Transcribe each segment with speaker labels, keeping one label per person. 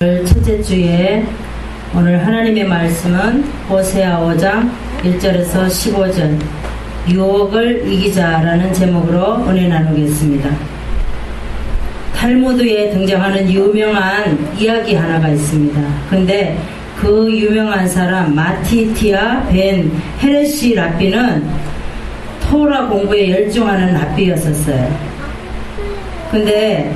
Speaker 1: 첫째 주에 오늘 하나님의 말씀은 호세아 5장 1절에서 15절 유혹을 이기자라는 제목으로 은혜 나누겠습니다. 탈무드에 등장하는 유명한 이야기 하나가 있습니다. 근데 그 유명한 사람 마티티아 벤 헤레시 랍비는 토라 공부에 열중하는 랍비였었어요. 근데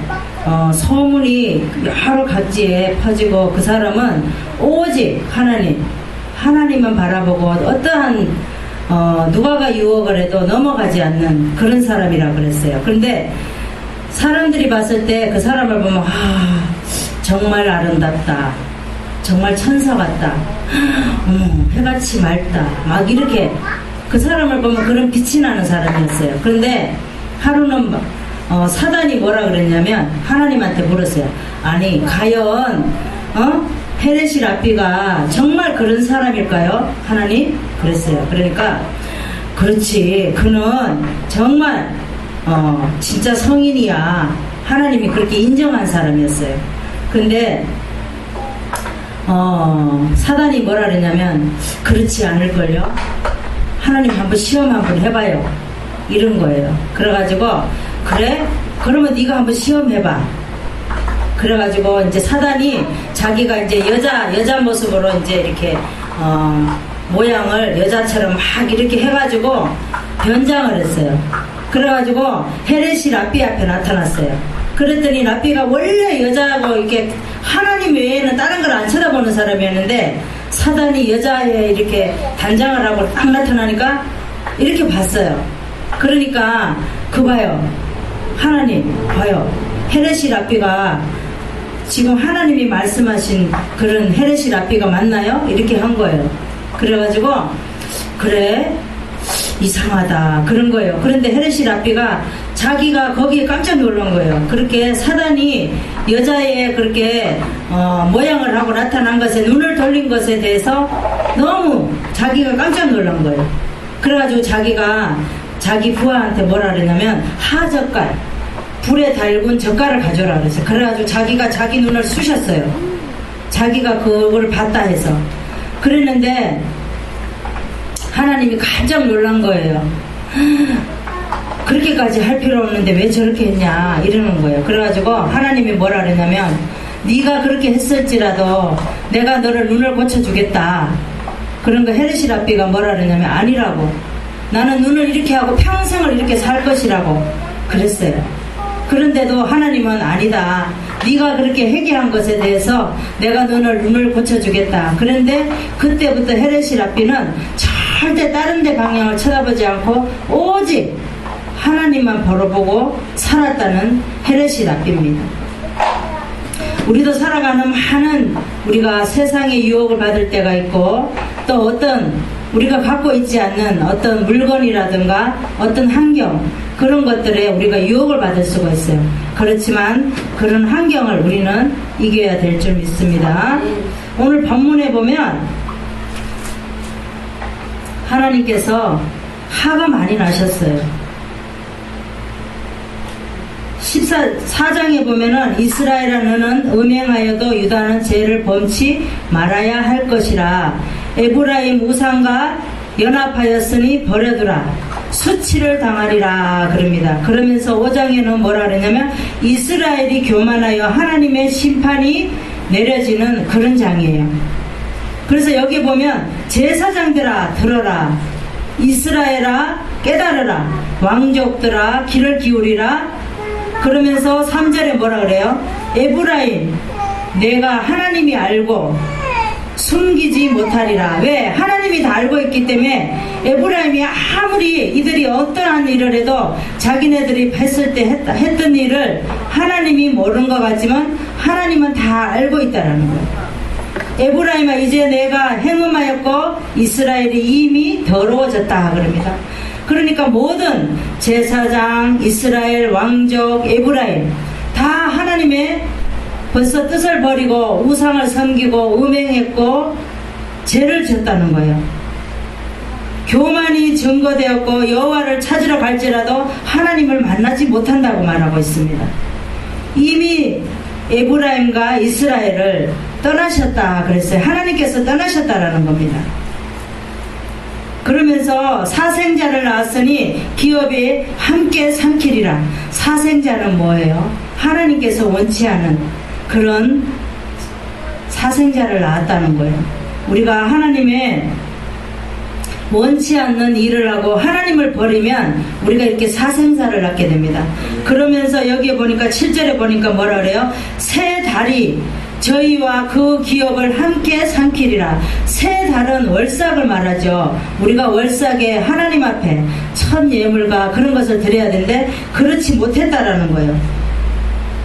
Speaker 1: 소문이 여러 각지에 퍼지고 그 사람은 오직 하나님만 바라보고 어떠한 누가가 유혹을 해도 넘어가지 않는 그런 사람이라 그랬어요. 그런데 사람들이 봤을 때 그 사람을 보면 정말 아름답다, 정말 천사 같다, 해같이 맑다, 막 이렇게 그 사람을 보면 그런 빛이 나는 사람이었어요. 그런데 하루는 사단이 뭐라 그랬냐면 하나님한테 물었어요. 아니 과연 헤레시 랍비가 정말 그런 사람일까요? 하나님? 그랬어요. 그러니까 그렇지, 그는 정말 진짜 성인이야. 하나님이 그렇게 인정한 사람이었어요. 근데 사단이 뭐라 그랬냐면 그렇지 않을걸요? 하나님 한번 시험 한번 해봐요, 이런 거예요. 그래가지고 그래? 그러면 네가 한번 시험해봐. 그래가지고 이제 사단이 자기가 이제 여자 모습으로 이제 이렇게 모양을 여자처럼 막 이렇게 해가지고 변장을 했어요. 그래가지고 헤레시 랍비 앞에 나타났어요. 그랬더니 랍비가 원래 여자하고 이렇게 하나님 외에는 다른 걸 안 쳐다보는 사람이었는데 사단이 여자에 이렇게 단장을 하고 딱 나타나니까 이렇게 봤어요. 그러니까 봐요. 하나님 봐요. 헤레시 랍비가 지금 하나님이 말씀하신 그런 헤레시 랍비가 맞나요? 이렇게 한 거예요. 그래가지고 그래 이상하다 그런 거예요. 그런데 헤레시 랍비가 자기가 거기에 깜짝 놀란 거예요. 그렇게 사단이 여자의 그렇게 모양을 하고 나타난 것에 눈을 돌린 것에 대해서 너무 자기가 깜짝 놀란 거예요. 그래가지고 자기가 자기 부하한테 뭐라 그랬냐면 하젓갈, 불에 달군 젓갈을 가져라 그랬어요. 그래가지고 자기가 자기 눈을 쑤셨어요. 자기가 그걸 봤다 해서. 그랬는데 하나님이 깜짝 놀란 거예요. 그렇게까지 할 필요 없는데 왜 저렇게 했냐 이러는 거예요. 그래가지고 하나님이 뭐라 그랬냐면 네가 그렇게 했을지라도 내가 너를 눈을 고쳐주겠다. 그런 거 헤레시 랍비가 뭐라 그랬냐면 아니라고, 나는 눈을 이렇게 하고 평생을 이렇게 살 것이라고 그랬어요. 그런데도 하나님은 아니다, 네가 그렇게 회개한 것에 대해서 내가 너를 눈을 고쳐주겠다. 그런데 그때부터 헤레시 랍비는 절대 다른 데 방향을 쳐다보지 않고 오직 하나님만 바라보고 살았다는 헤레시 랍비입니다. 우리도 살아가는 많은 우리가 세상의 유혹을 받을 때가 있고 또 어떤 우리가 갖고 있지 않는 어떤 물건이라든가 어떤 환경, 그런 것들에 우리가 유혹을 받을 수가 있어요. 그렇지만 그런 환경을 우리는 이겨야 될 줄 믿습니다. 오늘 본문에 보면 하나님께서 화가 많이 나셨어요. 14장에 보면은 이스라엘아 너는 음행하여도 유다는 죄를 범치 말아야 할 것이라. 에브라임 우상과 연합하였으니 버려두라. 수치를 당하리라 그럽니다. 그러면서 5장에는 뭐라 그러냐면 이스라엘이 교만하여 하나님의 심판이 내려지는 그런 장이에요. 그래서 여기 보면 제사장들아 들어라, 이스라엘아 깨달으라, 왕족들아 귀를 기울이라. 그러면서 3절에 뭐라 그래요? 에브라임 내가 하나님이 알고 숨기지 못하리라. 왜? 하나님이 다 알고 있기 때문에 에브라임이 아무리 이들이 어떠한 일을 해도 자기네들이 했을 때 했던 일을 하나님이 모르는 것 같지만 하나님은 다 알고 있다라는 거예요. 에브라임아 이제 내가 행음하였고 이스라엘이 이미 더러워졌다 그럽니다. 그러니까 모든 제사장, 이스라엘, 왕족, 에브라임 다 하나님의 벌써 뜻을 버리고 우상을 섬기고 음행했고 죄를 졌다는 거예요. 교만이 증거되었고 여호와를 찾으러 갈지라도 하나님을 만나지 못한다고 말하고 있습니다. 이미 에브라임과 이스라엘을 떠나셨다 그랬어요. 하나님께서 떠나셨다라는 겁니다. 그러면서 사생자를 낳았으니 기업이 함께 삼키리라. 사생자는 뭐예요? 하나님께서 원치 않은 그런 사생자를 낳았다는 거예요. 우리가 하나님의 원치 않는 일을 하고 하나님을 버리면 우리가 이렇게 사생자를 낳게 됩니다. 그러면서 여기에 보니까 7절에 보니까 뭐라 그래요? 새 달이 저희와 그 기업을 함께 삼키리라. 새 달은 월삭을 말하죠. 우리가 월삭에 하나님 앞에 첫 예물과 그런 것을 드려야 되는데 그렇지 못했다라는 거예요.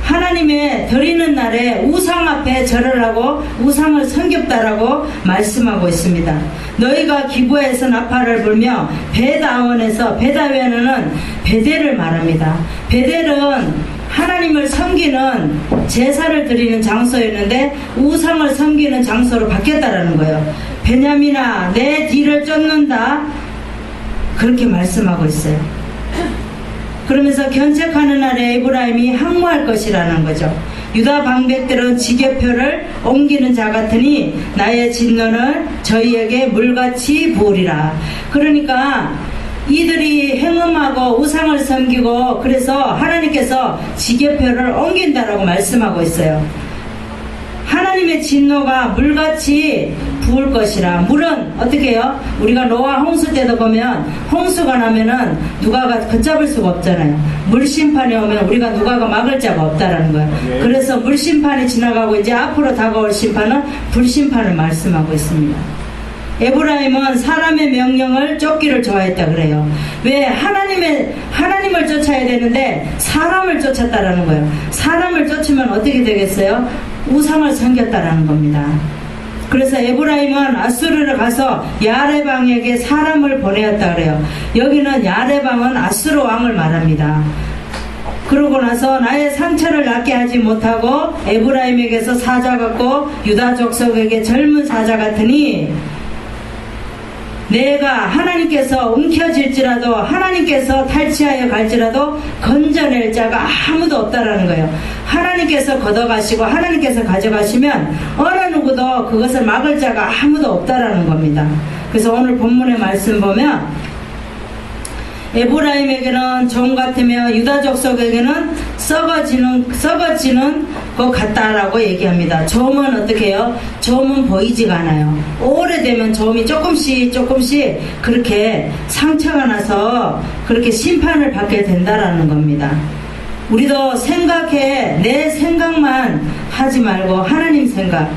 Speaker 1: 하나님의 드리는 날에 우상 앞에 절을 하고 우상을 섬겼다라고 말씀하고 있습니다. 너희가 기부해서 나팔을 불며 베다원에서, 베다원에는 베델을 말합니다. 베델은 하나님을 섬기는 제사를 드리는 장소였는데 우상을 섬기는 장소로 바뀌었다라는 거예요. 베냐민아 내 뒤를 쫓는다 그렇게 말씀하고 있어요. 그러면서 견책하는 날에 에브라임이 항모할 것이라는 거죠. 유다 방백들은 지게표를 옮기는 자 같으니 나의 진노는 저희에게 물같이 부으리라. 그러니까 이들이 행음하고 우상을 섬기고 그래서 하나님께서 지게표를 옮긴다라고 말씀하고 있어요. 하나님의 진노가 물같이 부을 것이라. 물은 어떻게 해요? 우리가 노아 홍수 때도 보면 홍수가 나면은 누가가 걷잡을 수가 없잖아요. 물심판이 오면 우리가 누가가 막을 자가 없다라는 거예요. 그래서 물심판이 지나가고 이제 앞으로 다가올 심판은 불심판을 말씀하고 있습니다. 에브라임은 사람의 명령을 쫓기를 좋아했다 그래요. 왜? 하나님을 쫓아야 되는데 사람을 쫓았다라는 거예요. 사람을 쫓으면 어떻게 되겠어요? 우상을 섬겼다라는 겁니다. 그래서 에브라임은 아수르를 가서 야레방에게 사람을 보내었다 그래요. 여기는 야레방은 아수르 왕을 말합니다. 그러고 나서 나의 상처를 낫게 하지 못하고 에브라임에게서 사자 같고 유다 족속에게 젊은 사자 같으니 내가 하나님께서 움켜질지라도 하나님께서 탈취하여 갈지라도 건져낼 자가 아무도 없다라는 거예요. 하나님께서 걷어가시고 하나님께서 가져가시면 어느 누구도 그것을 막을 자가 아무도 없다라는 겁니다. 그래서 오늘 본문의 말씀 보면 에브라임에게는 종 같으며 유다 족속에게는 썩어지는 것 같다라고 얘기합니다. 점은 어떻게 해요? 점은 보이지가 않아요. 오래되면 점이 조금씩 그렇게 상처가 나서 그렇게 심판을 받게 된다라는 겁니다. 우리도 생각해. 내 생각만 하지 말고 하나님 생각.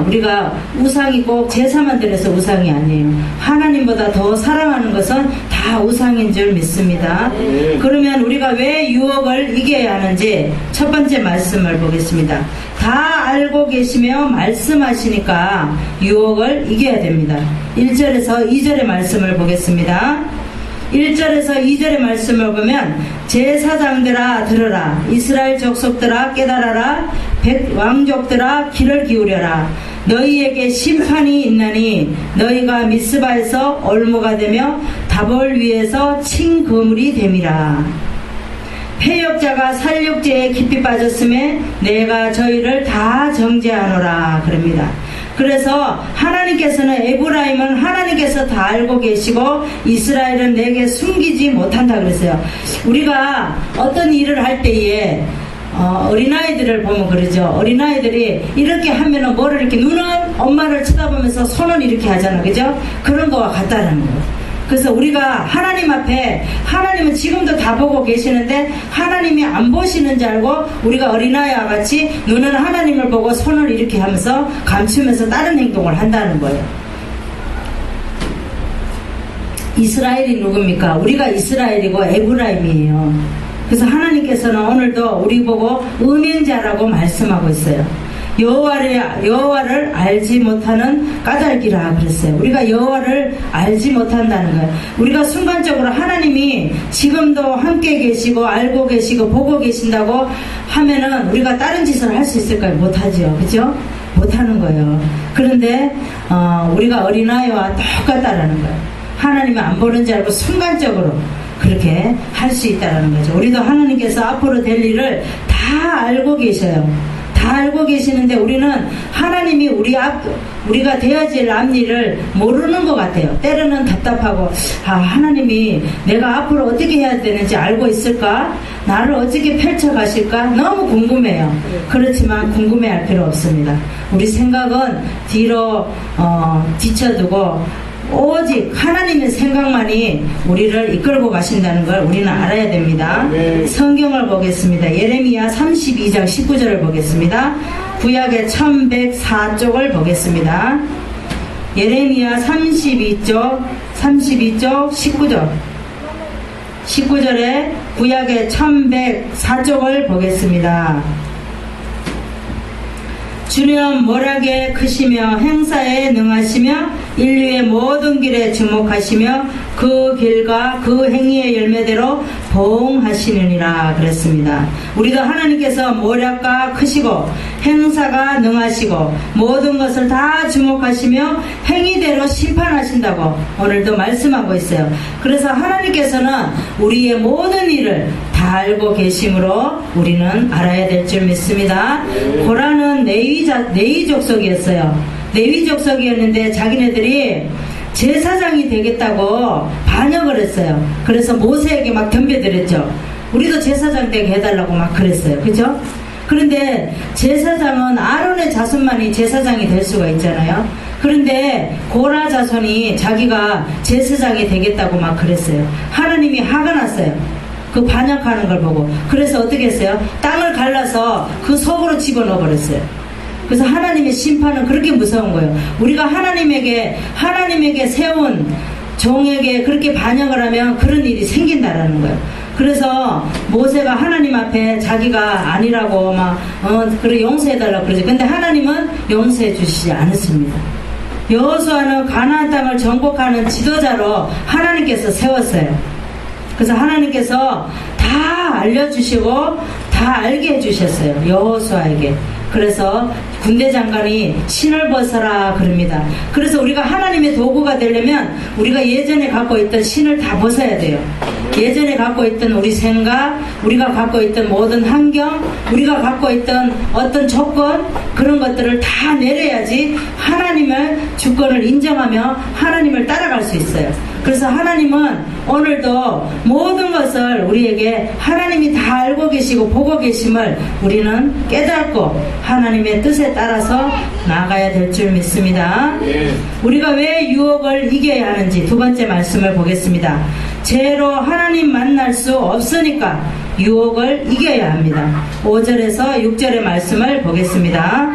Speaker 1: 우리가 우상이 꼭 제사만 드려서 우상이 아니에요. 하나님보다 더 사랑하는 것은 다 우상인 줄 믿습니다. 그러면 우리가 왜 유혹을 이겨야 하는지 첫 번째 말씀을 보겠습니다. 다 알고 계시며 말씀하시니까 유혹을 이겨야 됩니다. 1절에서 2절의 말씀을 보겠습니다. 1절에서 2절의 말씀을 보면 제사장들아 들으라. 이스라엘 족속들아 깨달아라. 백왕족들아 귀를 기울여라. 너희에게 심판이 있나니 너희가 미스바에서 올무가 되며 다볼 위에서 친 그물이 됨이라. 패역자가 살육죄에 깊이 빠졌음에 내가 저희를 다 정죄하노라 그럽니다. 그래서 하나님께서는 에브라임은 하나님께서 다 알고 계시고 이스라엘은 내게 숨기지 못한다 그랬어요. 우리가 어떤 일을 할 때에 어린아이들을 보면 그러죠. 어린아이들이 이렇게 하면은 뭐를 이렇게 눈은 엄마를 쳐다보면서 손은 이렇게 하잖아. 그죠? 그런 거와 같다는 거예요. 그래서 우리가 하나님 앞에 하나님은 지금도 다 보고 계시는데 하나님이 안 보시는 줄 알고 우리가 어린아이와 같이 눈은 하나님을 보고 손을 이렇게 하면서 감추면서 다른 행동을 한다는 거예요. 이스라엘이 누굽니까? 우리가 이스라엘이고 에브라임이에요. 그래서 하나님께서는 오늘도 우리 보고 음행자라고 말씀하고 있어요. 여호와를 알지 못하는 까닭이라 그랬어요. 우리가 여호와를 알지 못한다는 거예요. 우리가 순간적으로 하나님이 지금도 함께 계시고 알고 계시고 보고 계신다고 하면은 우리가 다른 짓을 할 수 있을까요? 못하죠. 그죠? 못하는 거예요. 그런데 우리가 어린아이와 똑같다라는 거예요. 하나님이 안 보는 줄 알고 순간적으로 그렇게 할 수 있다라는 거죠. 우리도 하나님께서 앞으로 될 일을 다 알고 계셔요. 다 알고 계시는데 우리는 하나님이 우리가 되어질 앞일을 모르는 것 같아요. 때로는 답답하고, 하나님이 내가 앞으로 어떻게 해야 되는지 알고 있을까? 나를 어떻게 펼쳐가실까? 너무 궁금해요. 그렇지만 궁금해할 필요 없습니다. 우리 생각은 뒤로 뒤쳐두고 오직 하나님의 생각만이 우리를 이끌고 가신다는 걸 우리는 알아야 됩니다. 성경을 보겠습니다. 예레미야 32장 19절을 보겠습니다. 구약의 1104쪽을 보겠습니다. 예레미야 32쪽 19절 19절에 구약의 1104쪽을 보겠습니다. 주님 모락에 크시며 행사에 능하시며 인류의 모든 길에 주목하시며 그 길과 그 행위의 열매대로 보응하시느니라 그랬습니다. 우리도 하나님께서 모략과 크시고 행사가 능하시고 모든 것을 다 주목하시며 행위대로 심판하신다고 오늘도 말씀하고 있어요. 그래서 하나님께서는 우리의 모든 일을 다 알고 계심으로 우리는 알아야 될 줄 믿습니다. 고라는 네위 족속이었어요. 네위 족속이었는데 자기네들이 제사장이 되겠다고 반역을 했어요. 그래서 모세에게 막 덤벼들었죠. 우리도 제사장 되게 해달라고 막 그랬어요. 그죠? 그런데 제사장은 아론의 자손만이 제사장이 될 수가 있잖아요. 그런데 고라 자손이 자기가 제사장이 되겠다고 막 그랬어요. 하나님이 화가 났어요. 그 반역하는 걸 보고. 그래서 어떻게 했어요? 땅을 갈라서 그 속으로 집어넣어 버렸어요. 그래서 하나님의 심판은 그렇게 무서운 거예요. 우리가 하나님에게 세운 종에게 그렇게 반역을 하면 그런 일이 생긴다라는 거예요. 그래서 모세가 하나님 앞에 자기가 아니라고 그래 용서해달라고 그러죠. 근데 하나님은 용서해 주시지 않았습니다. 여호수아는 가나안 땅을 정복하는 지도자로 하나님께서 세웠어요. 그래서 하나님께서 다 알려주시고 다 알게 해주셨어요. 여호수아에게. 그래서 군대 장관이 신을 벗어라 그럽니다. 그래서 우리가 하나님의 도구가 되려면 우리가 예전에 갖고 있던 신을 다 벗어야 돼요. 예전에 갖고 있던 우리 생각, 우리가 갖고 있던 모든 환경, 우리가 갖고 있던 어떤 조건, 그런 것들을 다 내려야지 하나님의 주권을 인정하며 하나님을 따라갈 수 있어요. 그래서 하나님은 오늘도 모든 것을 우리에게 하나님이 다 알고 계시고 보고 계심을 우리는 깨닫고 하나님의 뜻에 따라서 나아가야 될 줄 믿습니다. 우리가 왜 유혹을 이겨야 하는지 두 번째 말씀을 보겠습니다. 죄로 하나님 만날 수 없으니까 유혹을 이겨야 합니다. 5절에서 6절의 말씀을 보겠습니다.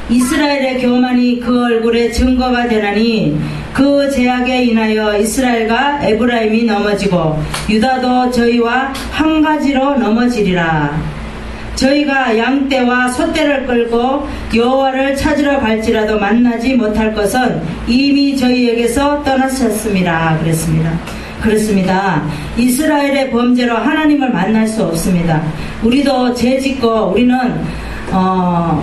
Speaker 1: 이스라엘의 교만이 그 얼굴에 증거가 되나니 그 제약에 인하여 이스라엘과 에브라임이 넘어지고 유다도 저희와 한 가지로 넘어지리라. 저희가 양떼와 소떼를 끌고 여호와를 찾으러 갈지라도 만나지 못할 것은 이미 저희에게서 떠나셨습니다. 그렇습니다. 이스라엘의 범죄로 하나님을 만날 수 없습니다. 우리도 죄 짓고 우리는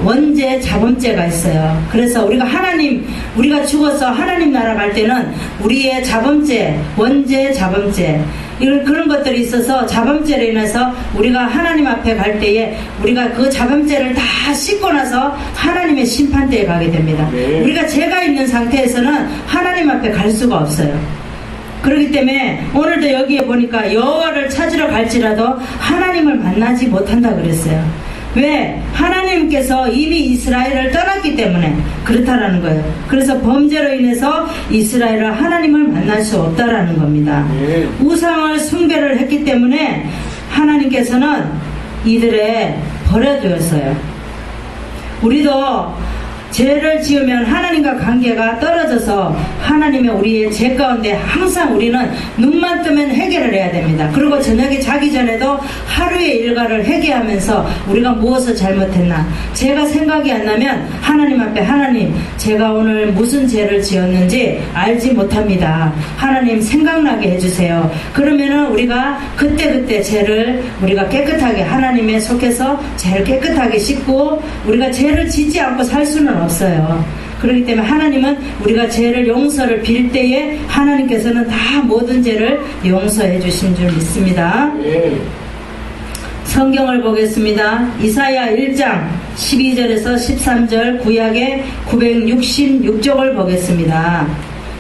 Speaker 1: 원죄, 자범죄가 있어요. 그래서 우리가 죽어서 하나님 나라 갈 때는 우리의 자범죄, 원죄, 자범죄, 그런 것들이 있어서 자범죄로 인해서 우리가 하나님 앞에 갈 때에 우리가 그 자범죄를 다 씻고 나서 하나님의 심판대에 가게 됩니다. 우리가 죄가 있는 상태에서는 하나님 앞에 갈 수가 없어요. 그렇기 때문에 오늘도 여기에 보니까 여호와를 찾으러 갈지라도 하나님을 만나지 못한다 그랬어요. 왜? 하나님께서 이미 이스라엘을 떠났기 때문에 그렇다라는 거예요. 그래서 범죄로 인해서 이스라엘은 하나님을 만날 수 없다라는 겁니다. 우상을 숭배를 했기 때문에 하나님께서는 이들의 버려두었어요. 우리도 죄를 지으면 하나님과 관계가 떨어져서 하나님의 우리의 죄 가운데 항상 우리는 눈만 뜨면 해결을 해야 됩니다. 그리고 저녁에 자기 전에도 하루의 일과를 회개하면서 우리가 무엇을 잘못했나, 제가 생각이 안 나면 하나님 앞에 하나님, 제가 오늘 무슨 죄를 지었는지 알지 못합니다. 하나님 생각나게 해주세요. 그러면은 우리가 그때그때 죄를 우리가 깨끗하게 하나님에 속해서 죄를 깨끗하게 씻고 우리가 죄를 짓지 않고 살 수는 없어요. 그렇기 때문에 하나님은 우리가 죄를 용서를 빌 때에 하나님께서는 다 모든 죄를 용서해 주신 줄 믿습니다. 성경을 보겠습니다. 이사야 1장 12절에서 13절 구약의 966쪽을 보겠습니다.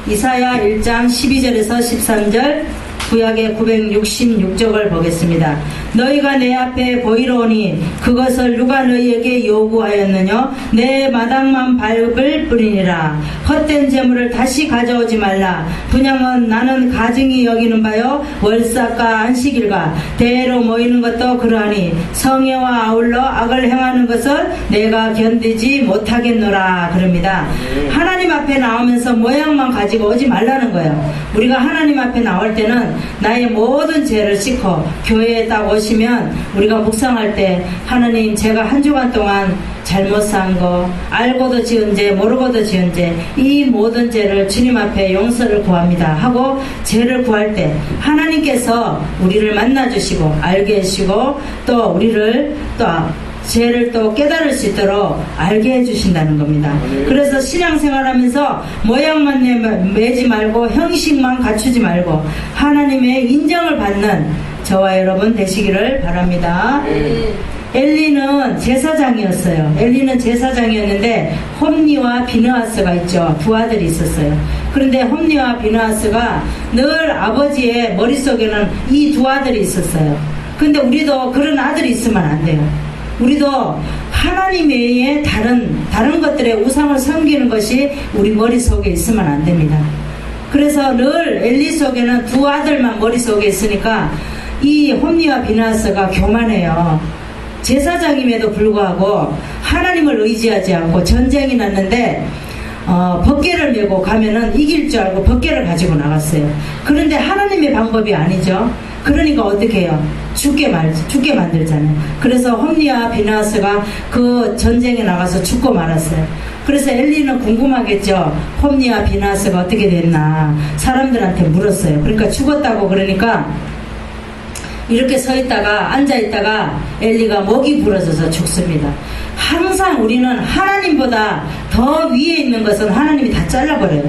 Speaker 1: 이사야 1장 12절에서 13절 구약의 966쪽을 보겠습니다. 너희가 내 앞에 보이러 오니 그것을 누가 너희에게 요구하였느냐? 내 마당만 밟을 뿐이니라. 헛된 재물을 다시 가져오지 말라. 분양은 나는 가증히 여기는 바요 월삭과 안식일과 대로 모이는 것도 그러하니 성회와 아울러 악을 행하는 것을 내가 견디지 못하겠노라. 그럽니다. 하나님 앞에 나오면서 모양만 가지고 오지 말라는 거예요. 우리가 하나님 앞에 나올 때는 나의 모든 죄를 씻고 교회에 딱 오시면 우리가 묵상할 때 하나님 제가 한 주간 동안 잘못 산 거 알고도 지은 죄 모르고도 지은 죄 이 모든 죄를 주님 앞에 용서를 구합니다 하고 죄를 구할 때 하나님께서 우리를 만나주시고 알게 해주시고 또 우리를 또 죄를 또 깨달을 수 있도록 알게 해주신다는 겁니다. 그래서 신앙생활하면서 모양만 매지 말고 형식만 갖추지 말고 하나님의 인정을 받는 저와 여러분 되시기를 바랍니다. 엘리는 제사장이었어요. 엘리는 제사장이었는데 홈니와 비느하스가 있죠. 두 아들이 있었어요. 그런데 홈니와 비느하스가 늘 아버지의 머릿속에는 이 두 아들이 있었어요. 근데 우리도 그런 아들이 있으면 안 돼요. 우리도 하나님 외에 다른 것들의 우상을 섬기는 것이 우리 머릿속에 있으면 안 됩니다. 그래서 늘 엘리 속에는 두 아들만 머릿속에 있으니까 이 홈니와 비느하스가 교만해요. 제사장임에도 불구하고 하나님을 의지하지 않고 전쟁이 났는데 법궤를 메고 가면은 이길 줄 알고 법궤를 가지고 나갔어요. 그런데 하나님의 방법이 아니죠. 그러니까 어떻게 해요? 죽게 만들잖아요. 그래서 홈니와 비느하스가 그 전쟁에 나가서 죽고 말았어요. 그래서 엘리는 궁금하겠죠. 홈니와 비느하스가 어떻게 됐나 사람들한테 물었어요. 그러니까 죽었다고 그러니까 이렇게 서 있다가 앉아 있다가 엘리가 목이 부러져서 죽습니다. 항상 우리는 하나님보다 더 위에 있는 것은 하나님이 다 잘라버려요.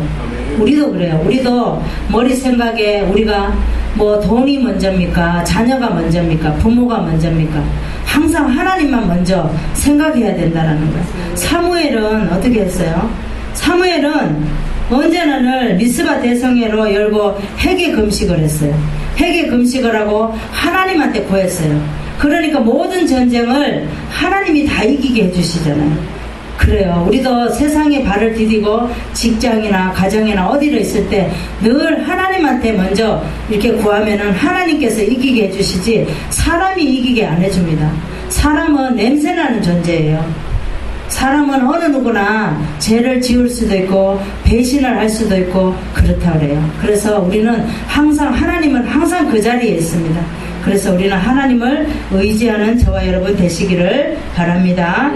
Speaker 1: 우리도 그래요. 우리도 머리 생각에 우리가 뭐 돈이 먼저입니까? 자녀가 먼저입니까? 부모가 먼저입니까? 항상 하나님만 먼저 생각해야 된다는 거예요. 사무엘은 어떻게 했어요? 사무엘은 언제나 늘 미스바 대성회로 열고 회개 금식을 했어요. 회개 금식을 하고 하나님한테 구했어요. 그러니까 모든 전쟁을 하나님이 다 이기게 해주시잖아요. 그래요. 우리도 세상에 발을 디디고 직장이나 가정이나 어디로 있을 때 늘 하나님한테 먼저 이렇게 구하면은 하나님께서 이기게 해주시지 사람이 이기게 안 해줍니다. 사람은 냄새나는 존재예요. 사람은 어느 누구나 죄를 지을 수도 있고 배신을 할 수도 있고 그렇다 그래요. 그래서 우리는 항상 하나님은 항상 그 자리에 있습니다. 그래서 우리는 하나님을 의지하는 저와 여러분 되시기를 바랍니다.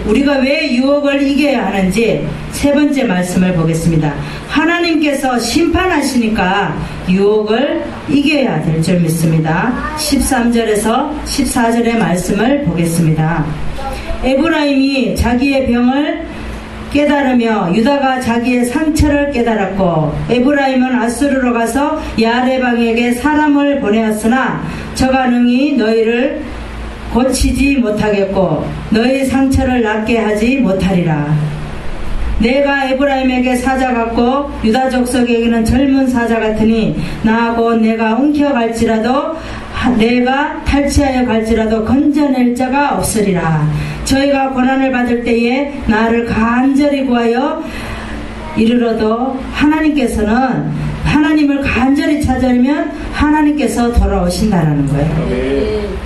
Speaker 1: 우리가 왜 유혹을 이겨야 하는지 세 번째 말씀을 보겠습니다. 하나님께서 심판하시니까 유혹을 이겨야 될 줄 믿습니다. 13절에서 14절의 말씀을 보겠습니다. 에브라임이 자기의 병을 깨달으며 유다가 자기의 상처를 깨달았고 에브라임은 아수르로 가서 야레방에게 사람을 보내었으나 저가 능히 너희를 고치지 못하겠고 너희 상처를 낫게 하지 못하리라. 내가 에브라임에게 사자 같고 유다 족속에게는 젊은 사자 같으니 나하고 내가 움켜갈지라도 내가 탈취하여 갈지라도 건져낼 자가 없으리라. 저희가 고난을 받을 때에 나를 간절히 구하여 이르러도 하나님께서는 하나님을 간절히 찾으면 하나님께서 돌아오신다라는 거예요.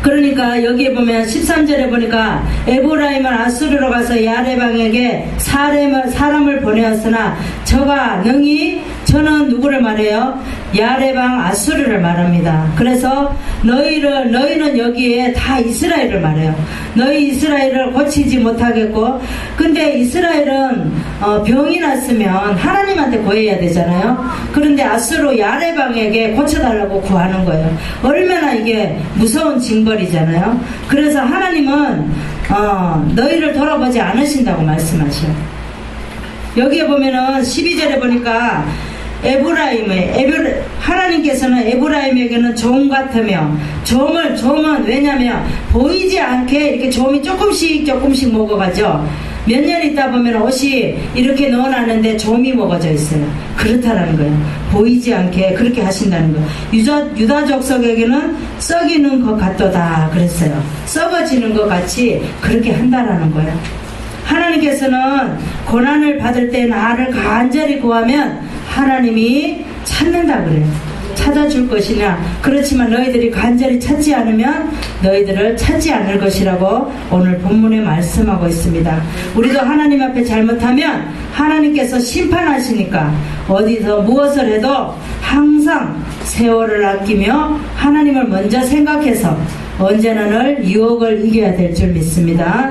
Speaker 1: 그러니까 여기에 보면 13절에 보니까 에브라임은 아수르로 가서 야레방에게 사람을 보내었으나 저가 능히 저는 누구를 말해요? 야레방 아수르를 말합니다. 그래서 너희는 여기에 다 이스라엘을 말해요. 너희 이스라엘을 고치지 못하겠고 근데 이스라엘은 병이 났으면 하나님한테 구해야 되잖아요. 그런데 아수르 야레방에게 고쳐달라고 구하는 거예요. 얼마나 이게 무서운 징벌이잖아요. 그래서 하나님은 너희를 돌아보지 않으신다고 말씀하셔요. 여기에 보면은 12절에 보니까 하나님께서는 에브라임에게는 종 같으며, 종은 왜냐면 보이지 않게 이렇게 종이 조금씩 먹어가죠. 몇 년 있다 보면 옷이 이렇게 넣어놨는데 좀이 먹어져 있어요. 그렇다라는 거예요. 보이지 않게 그렇게 하신다는 거예요. 유다 족속에게는 썩이는 것 같도다 그랬어요. 썩어지는 것 같이 그렇게 한다라는 거예요. 하나님께서는 고난을 받을 때 나를 간절히 구하면 하나님이 찾는다 그래요. 찾아줄 것이냐. 그렇지만 너희들이 간절히 찾지 않으면 너희들을 찾지 않을 것이라고 오늘 본문에 말씀하고 있습니다. 우리도 하나님 앞에 잘못하면 하나님께서 심판하시니까 어디서 무엇을 해도 항상 세월을 아끼며 하나님을 먼저 생각해서 언제나 늘 유혹을 이겨야 될 줄 믿습니다.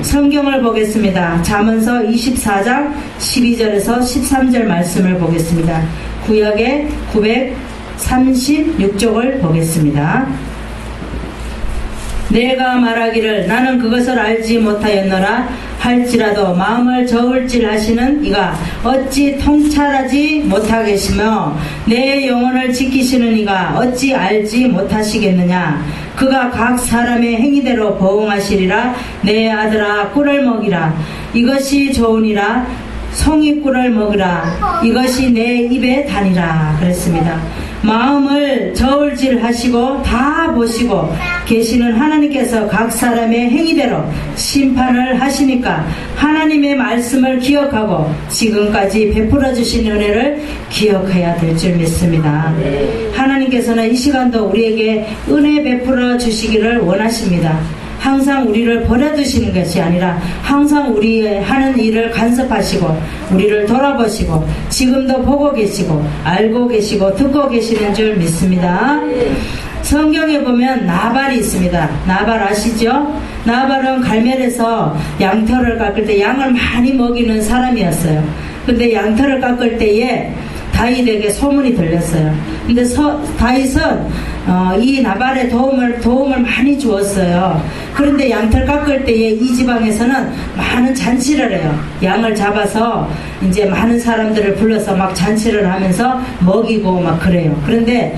Speaker 1: 성경을 보겠습니다. 잠언서 24장 12절에서 13절 말씀을 보겠습니다. 구역의 936쪽을 보겠습니다. 내가 말하기를 나는 그것을 알지 못하였노라 할지라도 마음을 저울질 하시는 이가 어찌 통찰하지 못하겠으며 내 영혼을 지키시는 이가 어찌 알지 못하시겠느냐. 그가 각 사람의 행위대로 보응하시리라. 내 아들아 꿀을 먹이라. 이것이 좋으니라. 송이 꿀을 먹으라. 이것이 내 입에 다니라 그랬습니다. 마음을 저울질 하시고 다 보시고 계시는 하나님께서 각 사람의 행위대로 심판을 하시니까 하나님의 말씀을 기억하고 지금까지 베풀어 주신 은혜를 기억해야 될 줄 믿습니다. 하나님께서는 이 시간도 우리에게 은혜 베풀어 주시기를 원하십니다. 항상 우리를 버려두시는 것이 아니라 항상 우리의 하는 일을 간섭하시고 우리를 돌아보시고 지금도 보고 계시고 알고 계시고 듣고 계시는 줄 믿습니다. 성경에 보면 나발이 있습니다. 나발 아시죠? 나발은 갈멜에서 양털을 깎을 때 양을 많이 먹이는 사람이었어요. 근데 양털을 깎을 때에 다윗에게 소문이 들렸어요. 근데 다윗은 이 나발의 도움을 많이 주었어요. 그런데 양털 깎을 때에 이 지방에서는 많은 잔치를 해요. 양을 잡아서 이제 많은 사람들을 불러서 막 잔치를 하면서 먹이고 막 그래요. 그런데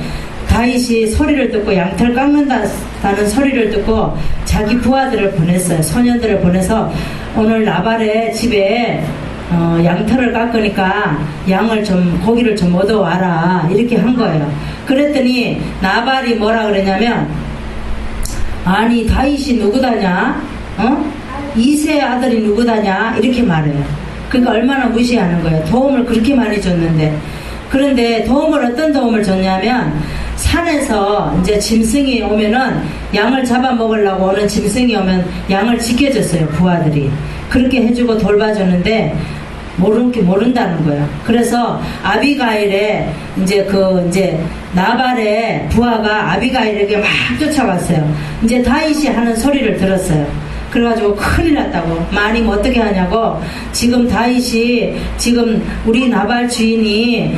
Speaker 1: 다윗이 소리를 듣고 양털 깎는다는 소리를 듣고 자기 부하들을 보냈어요. 소년들을 보내서 오늘 나발의 집에 양털을 깎으니까 고기를 좀 얻어와라 이렇게 한 거예요. 그랬더니 나발이 뭐라 그러냐면 아니 다윗이 누구다냐? 이세 아들이 누구다냐? 이렇게 말해요. 그러니까 얼마나 무시하는 거예요. 도움을 그렇게 많이 줬는데. 그런데 어떤 도움을 줬냐면 산에서 이제 짐승이 오면은 양을 잡아먹으려고 오는 짐승이 오면 양을 지켜줬어요. 부하들이 그렇게 해주고 돌봐줬는데 모른다는 거예요. 그래서 아비가일의 이제 나발의 부하가 아비가일에게 막 쫓아갔어요. 이제 다윗이 하는 소리를 들었어요. 그래가지고 큰일 났다고. 마님 어떻게 하냐고. 지금 우리 나발 주인이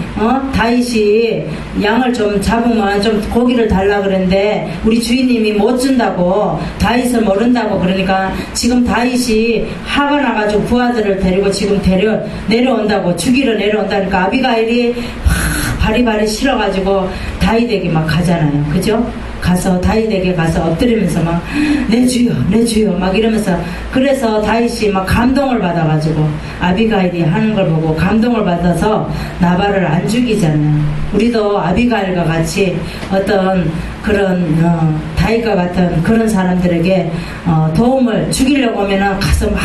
Speaker 1: 다윗이 양을 좀 잡으면 좀 고기를 달라 그랬는데 우리 주인님이 못 준다고. 다윗을 모른다고. 그러니까 지금 다윗이 화가 나가지고 부하들을 데리고 지금 내려온다고. 죽이러 내려온다니까 아비가일이 바리바리 싫어가지고 다윗에게 막 가잖아요. 그죠? 다윗에게 가서 엎드리면서 막 내 주여 막 이러면서. 그래서 다윗이 막 감동을 받아가지고 아비가일이 하는 걸 보고 감동을 받아서 나발을 안 죽이잖아요. 우리도 아비가일과 같이 어떤 그런 다윗과 같은 그런 사람들에게 도움을 죽이려고 하면은 가서 막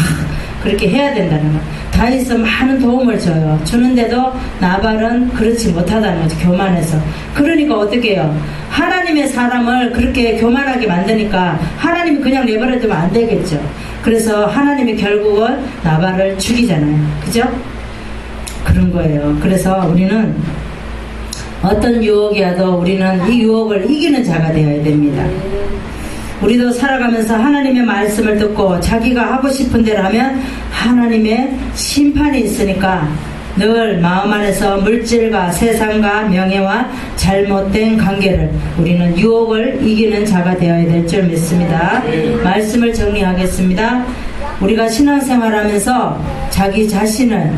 Speaker 1: 그렇게 해야 된다는 거. 다윗은 많은 도움을 줘요. 주는데도 나발은 그렇지 못하다는 거죠. 교만해서. 그러니까 어떻게 해요? 하나님의 사람을 그렇게 교만하게 만드니까 하나님이 그냥 내버려두면 안 되겠죠. 그래서 하나님이 결국은 나발을 죽이잖아요. 그죠? 그런 거예요. 그래서 우리는 어떤 유혹이 와도 우리는 이 유혹을 이기는 자가 되어야 됩니다. 우리도 살아가면서 하나님의 말씀을 듣고 자기가 하고 싶은 대로 하면 하나님의 심판이 있으니까 늘 마음 안에서 물질과 세상과 명예와 잘못된 관계를 우리는 유혹을 이기는 자가 되어야 될 줄 믿습니다. 말씀을 정리하겠습니다. 우리가 신앙생활하면서 자기 자신을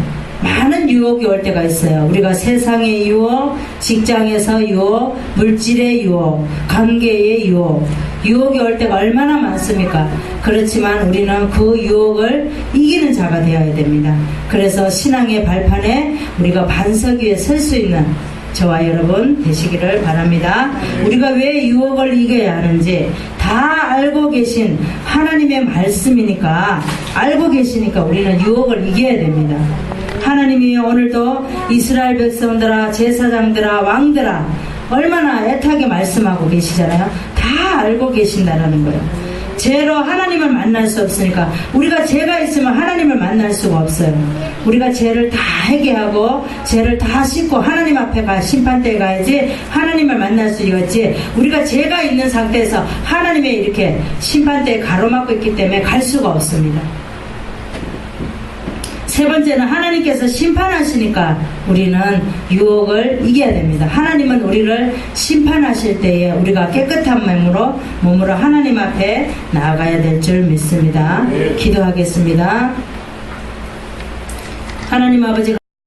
Speaker 1: 많은 유혹이 올 때가 있어요. 우리가 세상의 유혹, 직장에서 유혹, 물질의 유혹, 관계의 유혹, 유혹이 올 때가 얼마나 많습니까? 그렇지만 우리는 그 유혹을 이기는 자가 되어야 됩니다. 그래서 신앙의 발판에 우리가 반석 위에 설 수 있는 저와 여러분 되시기를 바랍니다. 우리가 왜 유혹을 이겨야 하는지 다 알고 계신 하나님의 말씀이니까, 알고 계시니까 우리는 유혹을 이겨야 됩니다. 하나님이 오늘도 이스라엘 백성들아, 제사장들아, 왕들아 얼마나 애타게 말씀하고 계시잖아요. 다 알고 계신다라는 거예요. 죄로 하나님을 만날 수 없으니까, 우리가 죄가 있으면 하나님을 만날 수가 없어요. 우리가 죄를 다 회개하고 죄를 다 씻고 하나님 앞에 심판대에 가야지 하나님을 만날 수 있지, 우리가 죄가 있는 상태에서 하나님의 이렇게 심판대에 가로막고 있기 때문에 갈 수가 없습니다. 세 번째는 하나님께서 심판하시니까 우리는 유혹을 이겨야 됩니다. 하나님은 우리를 심판하실 때에 우리가 깨끗한 몸으로 하나님 앞에 나아가야 될 줄 믿습니다. 기도하겠습니다. 하나님 아버지,